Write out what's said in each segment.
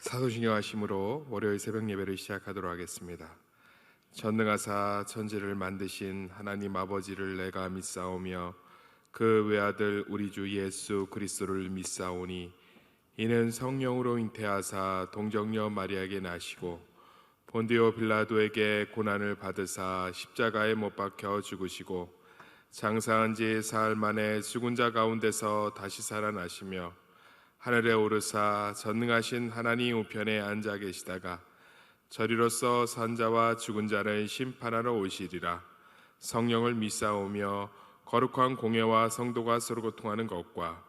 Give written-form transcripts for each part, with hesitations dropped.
사도신경 하심으로 월요일 새벽 예배를 시작하도록 하겠습니다. 전능하사 천지를 만드신 하나님 아버지를 내가 믿사오며 그 외아들 우리 주 예수 그리스도를 믿사오니 이는 성령으로 잉태하사 동정녀 마리아에게 나시고 본디오 빌라도에게 고난을 받으사 십자가에 못 박혀 죽으시고 장사한 지 사흘 만에 죽은 자 가운데서 다시 살아나시며 하늘에 오르사 전능하신 하나님 우편에 앉아 계시다가 저리로서 산자와 죽은 자를 심판하러 오시리라. 성령을 믿사오며 거룩한 공예와 성도가 서로 고통하는 것과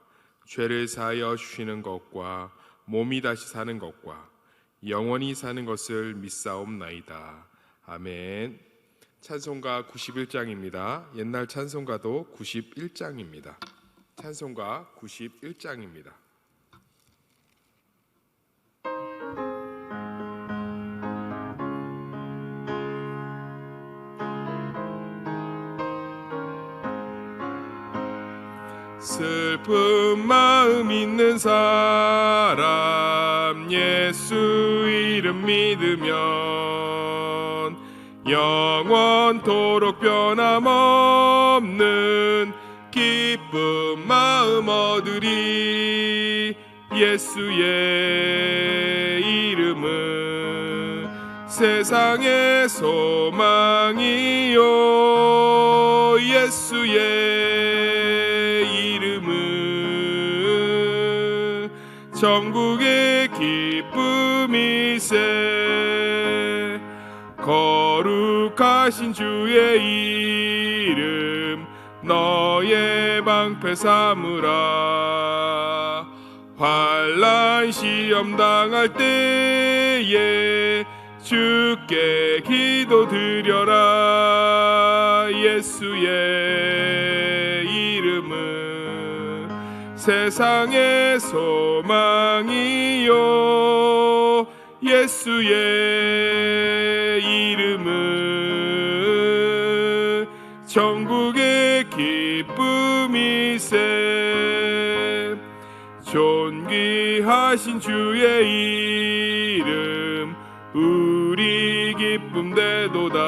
죄를 사하여 주시는 것과 몸이 다시 사는 것과 영원히 사는 것을 믿사옵나이다. 아멘. 찬송가 91장입니다. 옛날 찬송가도 91장입니다. 찬송가 91장입니다. 슬픈 마음 있는 사람 예수 이름 믿으면 영원토록 변함없는 기쁜 마음 얻으리. 예수의 이름은 세상의 소망이요 예수의 이름은 전국의 기쁨이세. 거룩하신 주의 이름 너의 방패 삼으라. 환난 시험 당할 때에 주께 기도드려라. 예수의 이름은 세상의 소망이요 예수의 이름은 전국의 기쁨이세. 존귀하신 주의 이름 우리 기쁨 되도다.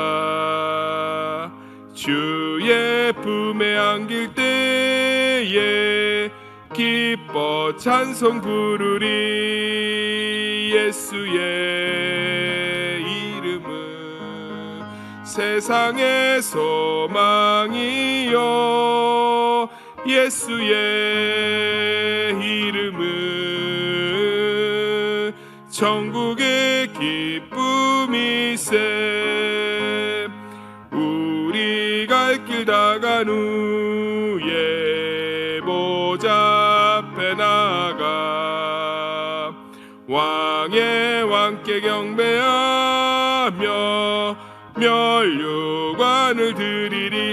주의 품에 안길 때에 기뻐 찬송 부르리. 예수의 이름은 세상의 소망이요 예수의 이름은 천국의 기쁨이세. 우리 갈 길 다 간 후에 보좌 앞에 나가 왕의 왕께 경배하며 면류관을 드리리.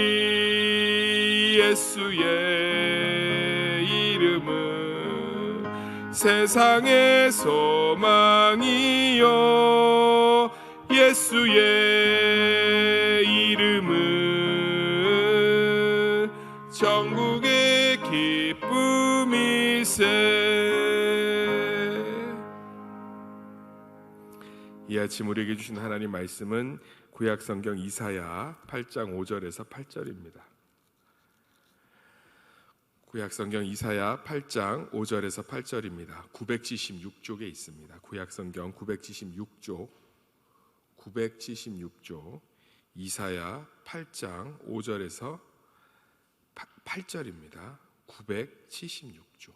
예수의 이름은 세상의 소망이요 예수의 이름은 전국의 기쁨이세. 이 아침 우리에게 주신 하나님 말씀은 구약성경 이사야 8장 5절에서 8절입니다. 구약성경 이사야 8장 5절에서 8절입니다. 976쪽에 있습니다. 구약성경 976쪽 이사야 8장 5절에서 8절입니다. 976쪽.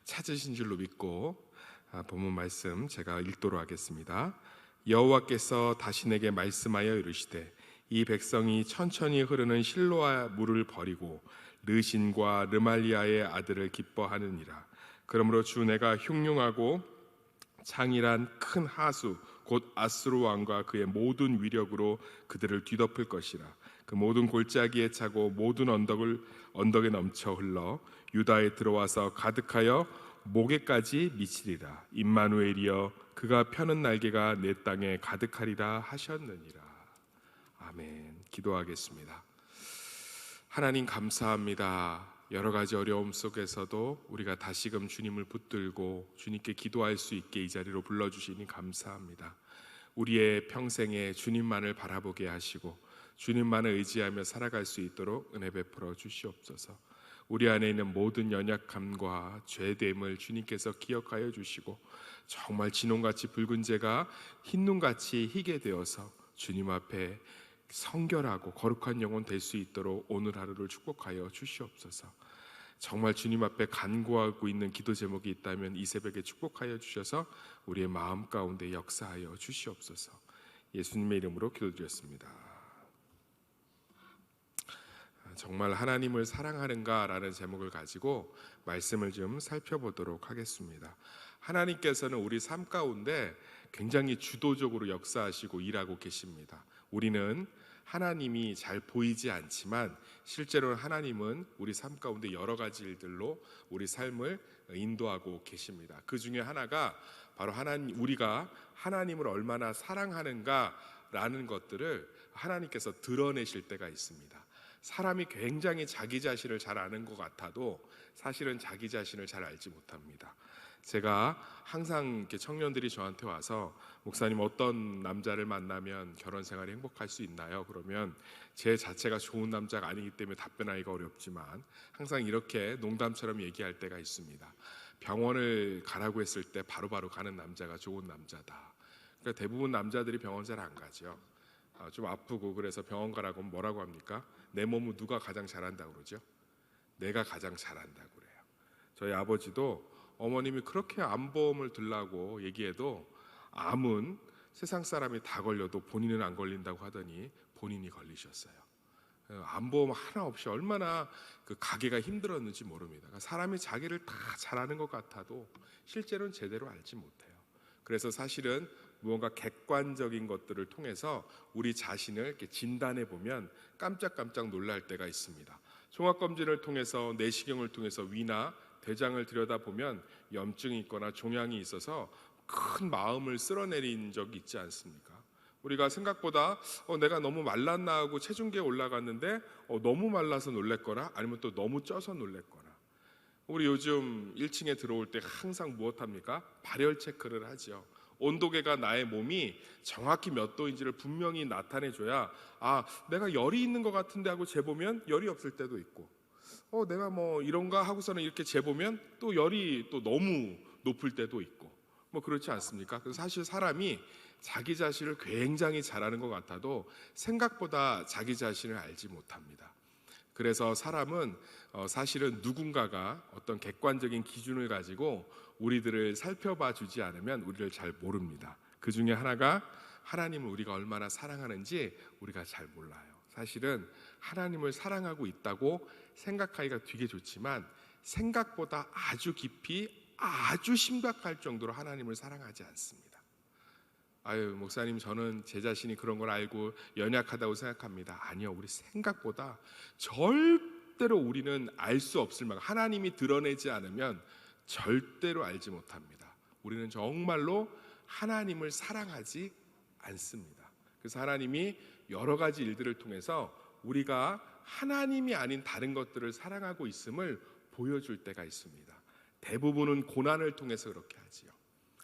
찾으신 줄로 믿고 본문 말씀 제가 읽도록 하겠습니다. 여호와께서 다시 내게 말씀하여 이르시되 이 백성이 천천히 흐르는 실로아 물을 버리고 르신과 르말리아의 아들을 기뻐하느니라. 그러므로 주 내가 흉흉하고 창일한 큰 하수 곧 아수르 왕과 그의 모든 위력으로 그들을 뒤덮을 것이라. 그 모든 골짜기에 차고 모든 언덕에 넘쳐 흘러 유다에 들어와서 가득하여 목에까지 미치리라. 임마누엘이여 그가 펴는 날개가 내 땅에 가득하리라 하셨느니라. 아멘. 기도하겠습니다. 하나님 감사합니다. 여러 가지 어려움 속에서도 우리가 다시금 주님을 붙들고 주님께 기도할 수 있게 이 자리로 불러주시니 감사합니다. 우리의 평생에 주님만을 바라보게 하시고 주님만을 의지하며 살아갈 수 있도록 은혜 베풀어 주시옵소서. 우리 안에 있는 모든 연약함과 죄됨을 주님께서 기억하여 주시고 정말 진홍같이 붉은 죄가 흰눈같이 희게 되어서 주님 앞에 성결하고 거룩한 영혼 될 수 있도록 오늘 하루를 축복하여 주시옵소서. 정말 주님 앞에 간구하고 있는 기도 제목이 있다면 이 새벽에 축복하여 주셔서 우리의 마음 가운데 역사하여 주시옵소서. 예수님의 이름으로 기도드렸습니다. 정말 하나님을 사랑하는가라는 제목을 가지고 말씀을 좀 살펴보도록 하겠습니다. 하나님께서는 우리 삶 가운데 굉장히 주도적으로 역사하시고 일하고 계십니다. 우리는 하나님이 잘 보이지 않지만 실제로는 하나님은 우리 삶 가운데 여러 가지 일들로 우리 삶을 인도하고 계십니다. 그 중에 하나가 바로 우리가 하나님을 얼마나 사랑하는가라는 것들을 하나님께서 드러내실 때가 있습니다. 사람이 굉장히 자기 자신을 잘 아는 것 같아도 사실은 자기 자신을 잘 알지 못합니다. 제가 항상 이렇게 청년들이 저한테 와서 목사님 어떤 남자를 만나면 결혼 생활이 행복할 수 있나요? 그러면 제 자체가 좋은 남자가 아니기 때문에 답변하기가 어렵지만 항상 이렇게 농담처럼 얘기할 때가 있습니다. 병원을 가라고 했을 때 바로바로 가는 남자가 좋은 남자다. 그러니까 대부분 남자들이 병원 잘 안 가죠. 좀 아프고 그래서 병원 가라고 하면 뭐라고 합니까? 내 몸은 누가 가장 잘한다고 그러죠? 내가 가장 잘한다고 그래요. 저희 아버지도 어머님이 그렇게 암보험을 들라고 얘기해도 암은 세상 사람이 다 걸려도 본인은 안 걸린다고 하더니 본인이 걸리셨어요. 암보험 하나 없이 얼마나 그 가게가 힘들었는지 모릅니다. 그러니까 사람이 자기를 다 잘하는 것 같아도 실제로는 제대로 알지 못해요. 그래서 사실은 무언가 객관적인 것들을 통해서 우리 자신을 이렇게 진단해 보면 깜짝깜짝 놀랄 때가 있습니다. 종합검진을 통해서 내시경을 통해서 위나 대장을 들여다보면 염증이 있거나 종양이 있어서 큰 마음을 쓸어내린 적이 있지 않습니까? 우리가 생각보다 내가 너무 말랐나 하고 체중계에 올라갔는데 너무 말라서 놀랬거나 아니면 또 너무 쪄서 놀랬거나. 우리 요즘 1층에 들어올 때 항상 무엇합니까? 발열 체크를 하죠. 온도계가 나의 몸이 정확히 몇 도인지를 분명히 나타내줘야 내가 열이 있는 것 같은데 하고 재보면 열이 없을 때도 있고 내가 뭐 이런가 하고서는 이렇게 재보면 또 열이 또 너무 높을 때도 있고 뭐 그렇지 않습니까? 그래서 사실 사람이 자기 자신을 굉장히 잘하는 것 같아도 생각보다 자기 자신을 알지 못합니다. 그래서 사람은 사실은 누군가가 어떤 객관적인 기준을 가지고 우리들을 살펴봐 주지 않으면 우리를 잘 모릅니다. 그 중에 하나가 하나님을 우리가 얼마나 사랑하는지 우리가 잘 몰라요. 사실은 하나님을 사랑하고 있다고 생각하기가 되게 좋지만 생각보다 아주 깊이 아주 심각할 정도로 하나님을 사랑하지 않습니다. 목사님 저는 제 자신이 그런 걸 알고 연약하다고 생각합니다. 아니요, 우리 생각보다 절대로 우리는 알 수 없을 만큼 하나님이 드러내지 않으면 절대로 알지 못합니다. 우리는 정말로 하나님을 사랑하지 않습니다. 그래서 하나님이 여러 가지 일들을 통해서 우리가 하나님이 아닌 다른 것들을 사랑하고 있음을 보여줄 때가 있습니다. 대부분은 고난을 통해서 그렇게 하지요.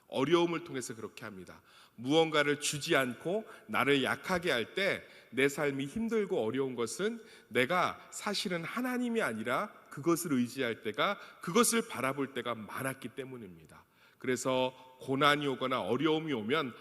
어려움을 통해서 그렇게 합니다. 무언가를 주지 않고 나를 약하게 할 때 내 삶이 힘들고 어려운 것은 내가 사실은 하나님이 아니라 그것을 의지할 때가 그것을 바라볼 때가 많았기 때문입니다. 그래서 고난이 오거나 어려움이 오면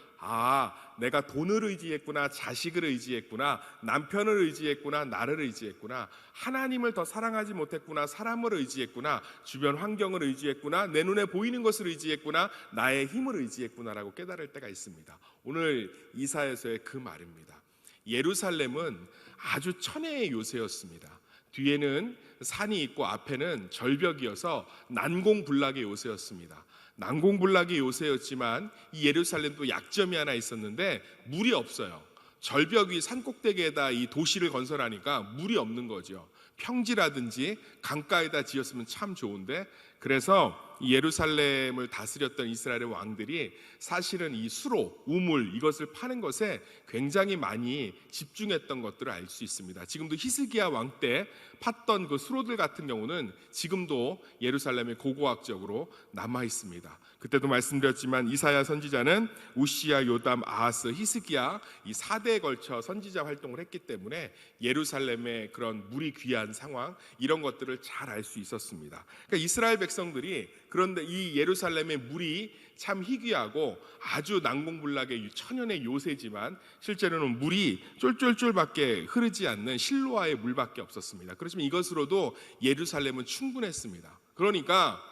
내가 돈을 의지했구나, 자식을 의지했구나, 남편을 의지했구나, 나를 의지했구나, 하나님을 더 사랑하지 못했구나, 사람을 의지했구나, 주변 환경을 의지했구나, 내 눈에 보이는 것을 의지했구나, 나의 힘을 의지했구나라고 깨달을 때가 있습니다. 오늘 이사야서의 그 말입니다. 예루살렘은 아주 천혜의 요새였습니다. 뒤에는 산이 있고 앞에는 절벽이어서 난공불락의 요새였습니다. 난공불락의 요새였지만 이 예루살렘도 약점이 하나 있었는데 물이 없어요. 절벽 위 산꼭대기에다 이 도시를 건설하니까 물이 없는 거죠. 평지라든지 강가에다 지었으면 참 좋은데, 그래서 이 예루살렘을 다스렸던 이스라엘의 왕들이 사실은 이 수로, 우물 이것을 파는 것에 굉장히 많이 집중했던 것들을 알 수 있습니다. 지금도 히스기야 왕 때 팠던 그 수로들 같은 경우는 지금도 예루살렘에 고고학적으로 남아 있습니다. 그때도 말씀드렸지만 이사야 선지자는 우시야, 요담, 아하스, 히스기야 이 4대에 걸쳐 선지자 활동을 했기 때문에 예루살렘의 그런 물이 귀한 상황, 이런 것들을 잘 알 수 있었습니다. 그러니까 이스라엘 백성들이, 그런데 이 예루살렘의 물이 참 희귀하고 아주 난공불락의 천연의 요새지만 실제로는 물이 쫄쫄쫄밖에 흐르지 않는 실로아의 물밖에 없었습니다. 그렇지만 이것으로도 예루살렘은 충분했습니다. 그러니까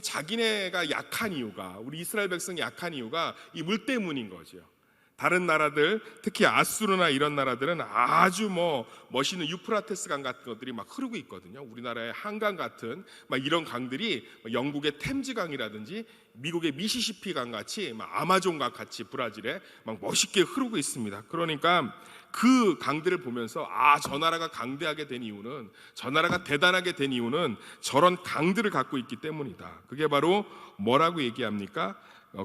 자기네가 약한 이유가, 우리 이스라엘 백성이 약한 이유가 이 물 때문인 거죠. 다른 나라들, 특히 아수르나 이런 나라들은 아주 멋있는 유프라테스 강 같은 것들이 막 흐르고 있거든요. 우리나라의 한강 같은 막 이런 강들이 영국의 템즈 강이라든지 미국의 미시시피 강 같이, 막 아마존 강 같이 브라질에 막 멋있게 흐르고 있습니다. 그러니까 그 강들을 보면서 저 나라가 강대하게 된 이유는, 저 나라가 대단하게 된 이유는 저런 강들을 갖고 있기 때문이다. 그게 바로 뭐라고 얘기합니까?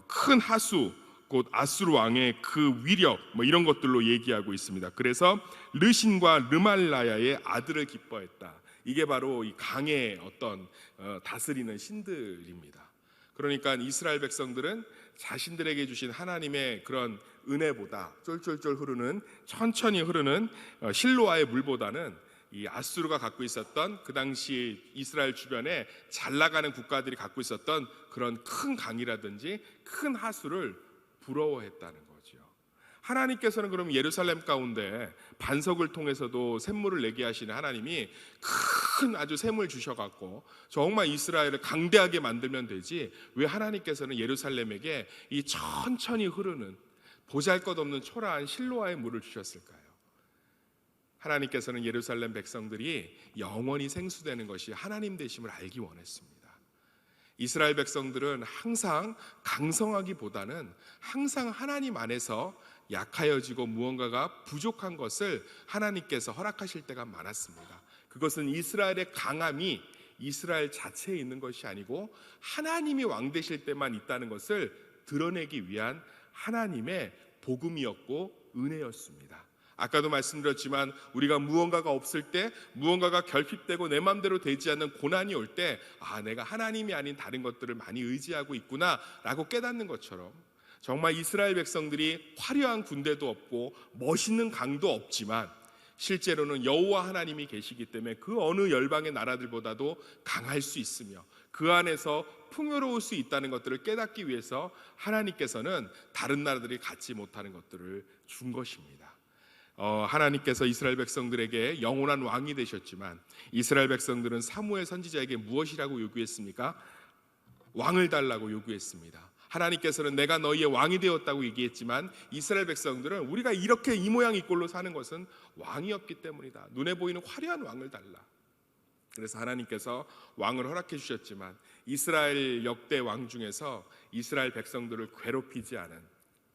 큰 하수, 곧 아수르 왕의 그 위력, 이런 것들로 얘기하고 있습니다. 그래서 르신과 르말라야의 아들을 기뻐했다. 이게 바로 이 강의 어떤 다스리는 신들입니다. 그러니까 이스라엘 백성들은 자신들에게 주신 하나님의 그런 은혜보다, 쫄쫄쫄 흐르는, 천천히 흐르는 실로아의 물보다는 이 아수르가 갖고 있었던, 그 당시 이스라엘 주변에 잘 나가는 국가들이 갖고 있었던 그런 큰 강이라든지 큰 하수를 부러워했다는 거죠. 하나님께서는 그럼 예루살렘 가운데 반석을 통해서도 샘물을 내게 하시는 하나님이 큰 아주 샘을 주셔갖고 정말 이스라엘을 강대하게 만들면 되지, 왜 하나님께서는 예루살렘에게 이 천천히 흐르는 보잘것없는 초라한 실로아의 물을 주셨을까요? 하나님께서는 예루살렘 백성들이 영원히 생수되는 것이 하나님 되심을 알기 원했습니다. 이스라엘 백성들은 항상 강성하기보다는 항상 하나님 안에서 약하여지고 무언가가 부족한 것을 하나님께서 허락하실 때가 많았습니다. 그것은 이스라엘의 강함이 이스라엘 자체에 있는 것이 아니고 하나님이 왕 되실 때만 있다는 것을 드러내기 위한 하나님의 복음이었고 은혜였습니다. 아까도 말씀드렸지만 우리가 무언가가 없을 때, 무언가가 결핍되고 내 마음대로 되지 않는 고난이 올 때, 내가 하나님이 아닌 다른 것들을 많이 의지하고 있구나 라고 깨닫는 것처럼, 정말 이스라엘 백성들이 화려한 군대도 없고 멋있는 강도 없지만 실제로는 여호와 하나님이 계시기 때문에 그 어느 열방의 나라들보다도 강할 수 있으며 그 안에서 풍요로울 수 있다는 것들을 깨닫기 위해서 하나님께서는 다른 나라들이 갖지 못하는 것들을 준 것입니다. 하나님께서 이스라엘 백성들에게 영원한 왕이 되셨지만 이스라엘 백성들은 사무엘 선지자에게 무엇이라고 요구했습니까? 왕을 달라고 요구했습니다. 하나님께서는 내가 너희의 왕이 되었다고 얘기했지만 이스라엘 백성들은 우리가 이렇게 이 모양 이 꼴로 사는 것은 왕이 없기 때문이다. 눈에 보이는 화려한 왕을 달라. 그래서 하나님께서 왕을 허락해 주셨지만 이스라엘 역대 왕 중에서 이스라엘 백성들을 괴롭히지 않은,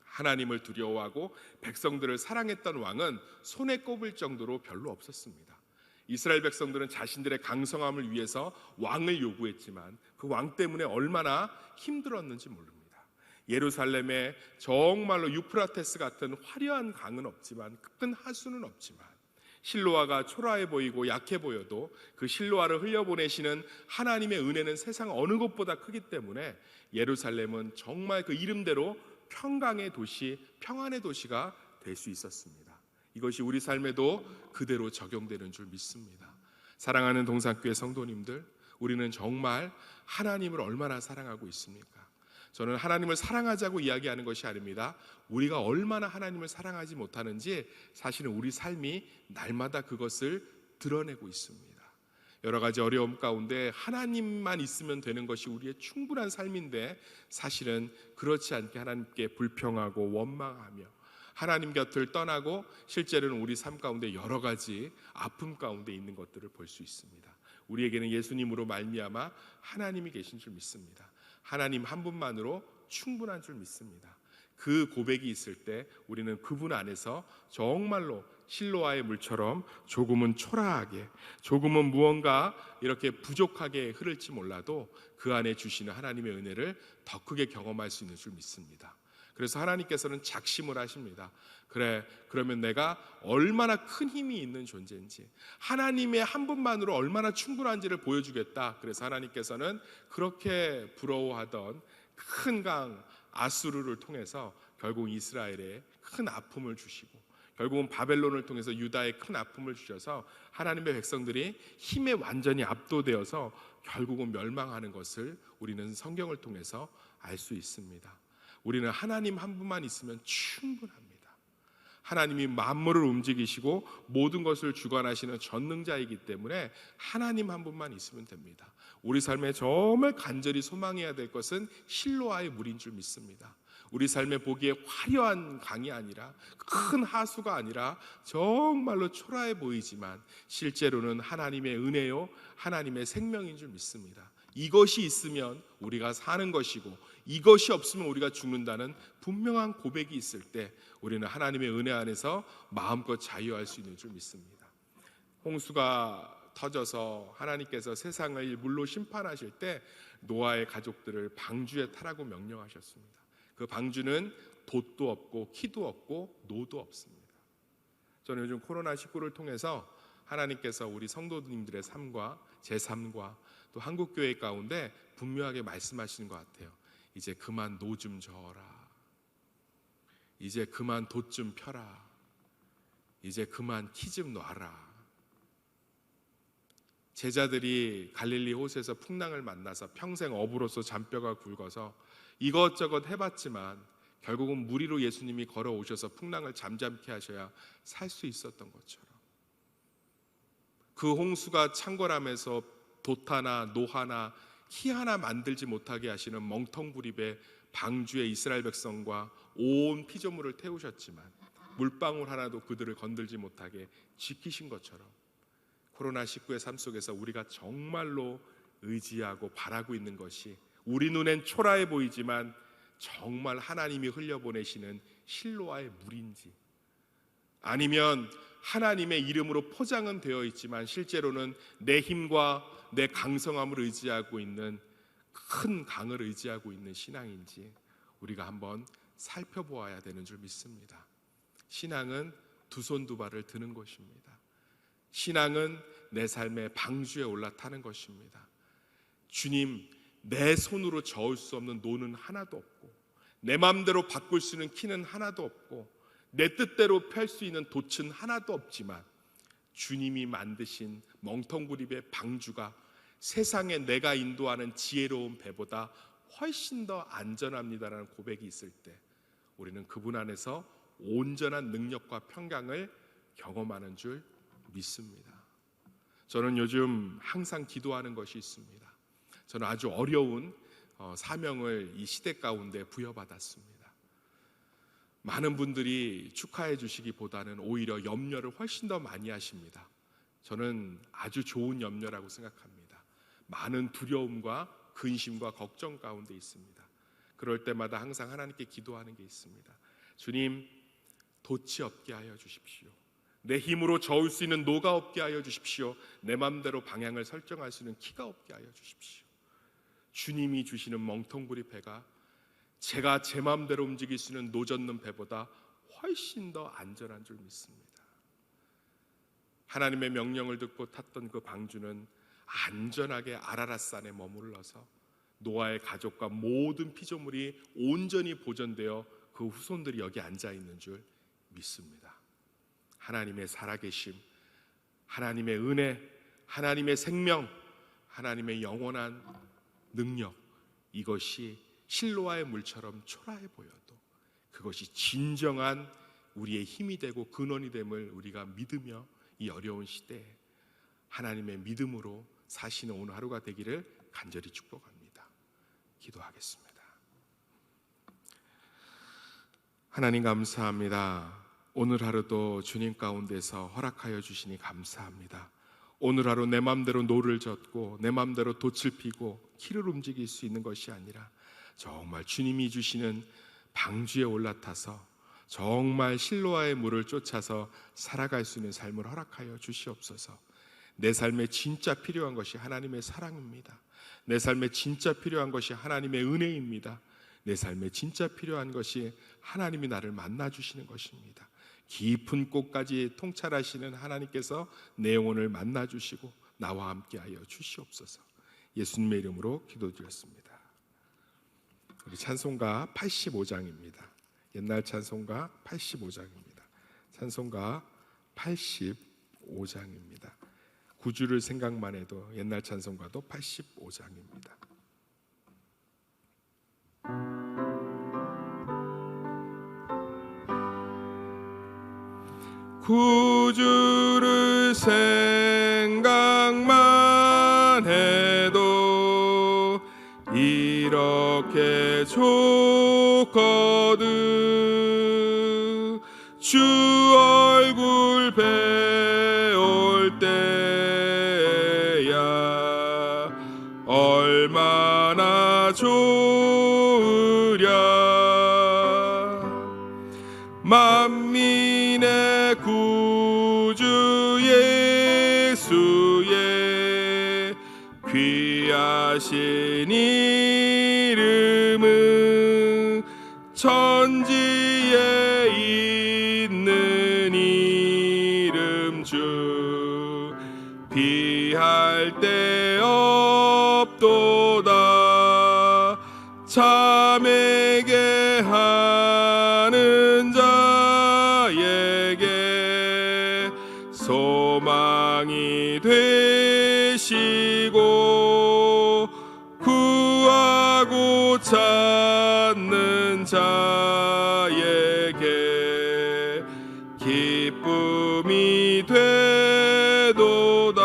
하나님을 두려워하고 백성들을 사랑했던 왕은 손에 꼽을 정도로 별로 없었습니다. 이스라엘 백성들은 자신들의 강성함을 위해서 왕을 요구했지만 그 왕 때문에 얼마나 힘들었는지 모릅니다. 예루살렘에 정말로 유프라테스 같은 화려한 강은 없지만, 큰 하수는 없지만 실로아가 초라해 보이고 약해 보여도 그 실로아를 흘려보내시는 하나님의 은혜는 세상 어느 곳보다 크기 때문에 예루살렘은 정말 그 이름대로 평강의 도시, 평안의 도시가 될 수 있었습니다. 이것이 우리 삶에도 그대로 적용되는 줄 믿습니다. 사랑하는 동산교회 성도님들, 우리는 정말 하나님을 얼마나 사랑하고 있습니까? 저는 하나님을 사랑하자고 이야기하는 것이 아닙니다. 우리가 얼마나 하나님을 사랑하지 못하는지 사실은 우리 삶이 날마다 그것을 드러내고 있습니다. 여러 가지 어려움 가운데 하나님만 있으면 되는 것이 우리의 충분한 삶인데 사실은 그렇지 않게 하나님께 불평하고 원망하며 하나님 곁을 떠나고 실제로는 우리 삶 가운데 여러 가지 아픔 가운데 있는 것들을 볼 수 있습니다. 우리에게는 예수님으로 말미암아 하나님이 계신 줄 믿습니다. 하나님 한 분만으로 충분한 줄 믿습니다. 그 고백이 있을 때 우리는 그분 안에서 정말로 실로아의 물처럼 조금은 초라하게, 조금은 무언가 이렇게 부족하게 흐를지 몰라도 그 안에 주시는 하나님의 은혜를 더 크게 경험할 수 있는 줄 믿습니다. 그래서 하나님께서는 작심을 하십니다. 그래, 그러면 내가 얼마나 큰 힘이 있는 존재인지, 하나님의 한 분만으로 얼마나 충분한지를 보여주겠다. 그래서 하나님께서는 그렇게 부러워하던 큰 강 아수르를 통해서 결국 이스라엘에 큰 아픔을 주시고, 결국은 바벨론을 통해서 유다에 큰 아픔을 주셔서 하나님의 백성들이 힘에 완전히 압도되어서 결국은 멸망하는 것을 우리는 성경을 통해서 알 수 있습니다. 우리는 하나님 한 분만 있으면 충분합니다. 하나님이 만물을 움직이시고 모든 것을 주관하시는 전능자이기 때문에 하나님 한 분만 있으면 됩니다. 우리 삶에 정말 간절히 소망해야 될 것은 실로아의 물인 줄 믿습니다. 우리 삶에 보기에 화려한 강이 아니라, 큰 하수가 아니라 정말로 초라해 보이지만 실제로는 하나님의 은혜요, 하나님의 생명인 줄 믿습니다. 이것이 있으면 우리가 사는 것이고, 이것이 없으면 우리가 죽는다는 분명한 고백이 있을 때 우리는 하나님의 은혜 안에서 마음껏 자유할 수 있는 줄 믿습니다. 홍수가 터져서 하나님께서 세상을 물로 심판하실 때 노아의 가족들을 방주에 타라고 명령하셨습니다. 그 방주는 돛도 없고 키도 없고 노도 없습니다. 저는 요즘 코로나19를 통해서 하나님께서 우리 성도님들의 삶과 제 삶과 또 한국교회 가운데 분명하게 말씀하시는 것 같아요. 이제 그만 노 좀 저어라. 이제 그만 돛 좀 펴라. 이제 그만 키 좀 놔라. 제자들이 갈릴리 호수에서 풍랑을 만나서 평생 어부로서 잔뼈가 굵어서 이것저것 해봤지만 결국은 무리로 예수님이 걸어오셔서 풍랑을 잠잠케 하셔야 살 수 있었던 것처럼, 그 홍수가 창궐하면서 돛 하나 노 하나 키 하나 만들지 못하게 하시는 멍텅구립의 방주의 이스라엘 백성과 온 피조물을 태우셨지만 물방울 하나도 그들을 건들지 못하게 지키신 것처럼, 코로나19의 삶 속에서 우리가 정말로 의지하고 바라고 있는 것이 우리 눈엔 초라해 보이지만 정말 하나님이 흘려보내시는 실로아의 물인지, 아니면 하나님의 이름으로 포장은 되어 있지만 실제로는 내 힘과 내 강성함을 의지하고 있는 큰 강을 의지하고 있는 신앙인지 우리가 한번 살펴보아야 되는 줄 믿습니다. 신앙은 두 손 두 발을 드는 것입니다. 신앙은 내 삶의 방주에 올라타는 것입니다. 주님, 내 손으로 저을 수 없는 노는 하나도 없고, 내 마음대로 바꿀 수 있는 키는 하나도 없고, 내 뜻대로 펼 수 있는 돛은 하나도 없지만 주님이 만드신 멍텅구립의 방주가 세상에 내가 인도하는 지혜로운 배보다 훨씬 더 안전합니다라는 고백이 있을 때 우리는 그분 안에서 온전한 능력과 평강을 경험하는 줄 믿습니다. 저는 요즘 항상 기도하는 것이 있습니다. 저는 아주 어려운 사명을 이 시대 가운데 부여받았습니다. 많은 분들이 축하해 주시기보다는 오히려 염려를 훨씬 더 많이 하십니다. 저는 아주 좋은 염려라고 생각합니다. 많은 두려움과 근심과 걱정 가운데 있습니다. 그럴 때마다 항상 하나님께 기도하는 게 있습니다. 주님, 돛이 없게 하여 주십시오. 내 힘으로 저을 수 있는 노가 없게 하여 주십시오. 내 맘대로 방향을 설정할 수 있는 키가 없게 하여 주십시오. 주님이 주시는 멍텅구리 배가 제가 제 마음대로 움직일 수 있는 노젓는 배보다 훨씬 더 안전한 줄 믿습니다. 하나님의 명령을 듣고 탔던 그 방주는 안전하게 아라랏산에 머물러서 노아의 가족과 모든 피조물이 온전히 보존되어 그 후손들이 여기 앉아 있는 줄 믿습니다. 하나님의 살아계심, 하나님의 은혜, 하나님의 생명, 하나님의 영원한 능력, 이것이 실로아의 물처럼 초라해 보여도 그것이 진정한 우리의 힘이 되고 근원이 됨을 우리가 믿으며 이 어려운 시대에 하나님의 믿음으로 사시는 오늘 하루가 되기를 간절히 축복합니다. 기도하겠습니다. 하나님 감사합니다. 오늘 하루도 주님 가운데서 허락하여 주시니 감사합니다. 오늘 하루 내 맘대로 노를 젓고 내 맘대로 돛을 피고 키를 움직일 수 있는 것이 아니라 정말 주님이 주시는 방주에 올라타서 정말 실로아의 물을 쫓아서 살아갈 수 있는 삶을 허락하여 주시옵소서. 내 삶에 진짜 필요한 것이 하나님의 사랑입니다. 내 삶에 진짜 필요한 것이 하나님의 은혜입니다. 내 삶에 진짜 필요한 것이 하나님이 나를 만나주시는 것입니다. 깊은 곳까지 통찰하시는 하나님께서 내 영혼을 만나주시고 나와 함께하여 주시옵소서. 예수님의 이름으로 기도드렸습니다. 우리 찬송가 85장입니다. 옛날 찬송가 85장입니다. 찬송가 85장입니다. 구주를 생각만 해도 옛날 찬송가도 85장입니다. 구주를 생각만 해도 이렇게 좋거든. 주 얼굴 배울 때야 얼마나 좋으랴. 만민의 구주 예수의 귀하신 이름은 천지에 있는 이름 중 비할 데 없도다. 참에게 하는 자에게 소망이 되시고 구하고 찾는 자에게 기쁨이 되도다.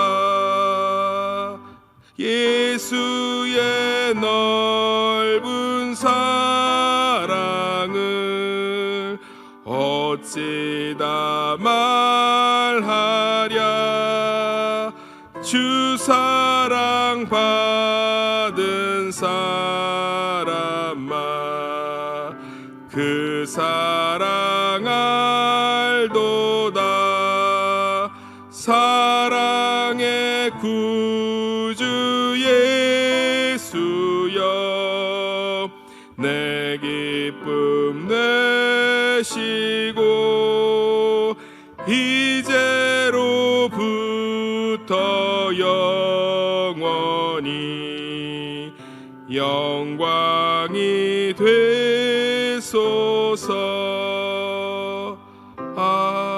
예수의 넓은 사랑을 어찌 다 말하랴. 주 사랑 받은 사람아 그 사랑 알도다. 사랑의 구주 예수여 내 기쁨 내시고 이제로부터 영원히 영광이 되소서. 아멘.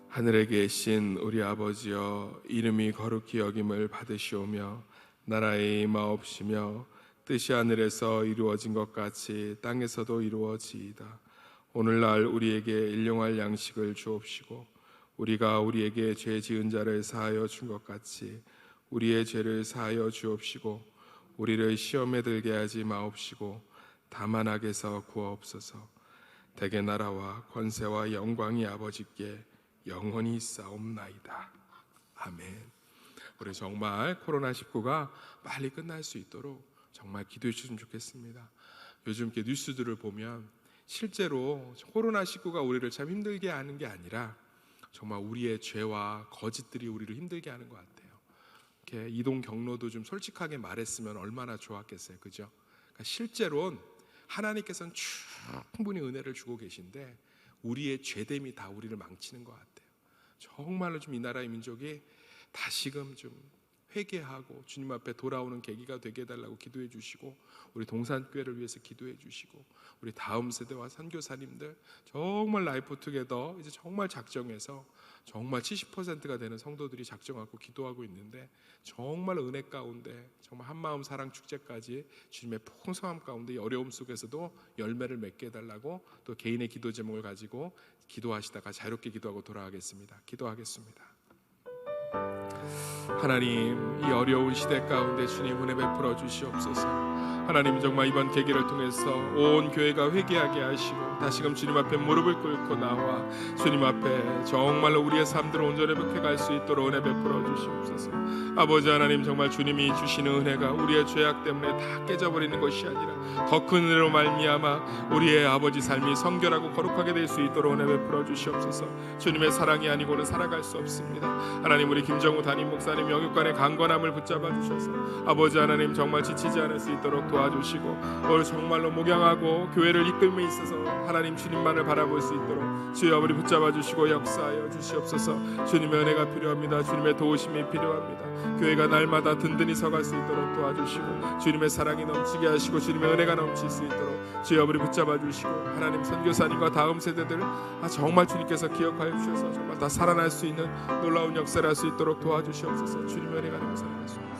하늘에 계신 우리 아버지여, 이름이 거룩히 여김을 받으시오며 나라의 임하옵시며 뜻이 하늘에서 이루어진 것 같이 땅에서도 이루어지이다. 오늘날 우리에게 일용할 양식을 주옵시고 우리가 우리에게 죄 지은 자를 사하여 준 것 같이 우리의 죄를 사하여 주옵시고 우리를 시험에 들게 하지 마옵시고 다만 악에서 구하옵소서. 대개 나라와 권세와 영광이 아버지께 영원히 있사옵나이다. 아멘. 우리 정말 코로나19가 빨리 끝날 수 있도록 정말 기도해 주시면 좋겠습니다. 요즘 이렇게 뉴스들을 보면 실제로 코로나19가 우리를 참 힘들게 하는 게 아니라 정말 우리의 죄와 거짓들이 우리를 힘들게 하는 것 같아요. 이렇게 이동 경로도 좀 솔직하게 말했으면 얼마나 좋았겠어요, 그죠? 그러니까 실제로는 하나님께서는 충분히 은혜를 주고 계신데 우리의 죄됨이 다 우리를 망치는 것 같아요. 정말로 좀 이 나라의 민족이 다시금 좀 회개하고 주님 앞에 돌아오는 계기가 되게 해달라고 기도해 주시고 우리 동산교회를 위해서 기도해 주시고 우리 다음 세대와 선교사님들 정말 라이프 투게더 이제 정말 작정해서 정말 70%가 되는 성도들이 작정하고 기도하고 있는데 정말 은혜 가운데 정말 한마음 사랑 축제까지 주님의 풍성함 가운데 이 어려움 속에서도 열매를 맺게 해달라고 또 개인의 기도 제목을 가지고 기도하시다가 자유롭게 기도하고 돌아가겠습니다. 기도하겠습니다. 하나님, 이 어려운 시대 가운데 주님 은혜 베풀어 주시옵소서. 하나님, 정말 이번 계기를 통해서 온 교회가 회개하게 하시고 다시금 주님 앞에 무릎을 꿇고 나와 주님 앞에 정말로 우리의 삶들을 온전히 회복해 갈 수 있도록 은혜 베풀어 주시옵소서. 아버지 하나님, 정말 주님이 주시는 은혜가 우리의 죄악 때문에 다 깨져버리는 것이 아니라 더 큰 은혜로 말미암아 우리의 아버지 삶이 성결하고 거룩하게 될 수 있도록 은혜 베풀어 주시옵소서. 주님의 사랑이 아니고는 살아갈 수 없습니다. 하나님, 우리 김정우 담임 목사님 영육간의 강건함을 붙잡아 주셔서 아버지 하나님, 정말 지치지 않을 수 있도록 도와주시고 오늘 정말로 목양하고 교회를 이끌음에 있어서 하나님 주님만을 바라볼 수 있도록 주여 우리 붙잡아 주시고 역사하여 주시옵소서. 주님의 은혜가 필요합니다. 주님의 도우심이 필요합니다. 교회가 날마다 든든히 서갈 수 있도록 도와주시고 주님의 사랑이 넘치게 하시고 주님의 은혜가 넘칠 수 있도록 주여 우리 붙잡아 주시고 하나님, 선교사님과 다음 세대들 정말 주님께서 기억하여 주셔서 정말 다 살아날 수 있는 놀라운 역사를 할 수 있도록 도와주시옵소서. 주님의 은혜가 넘쳐 살아갈 수 있도록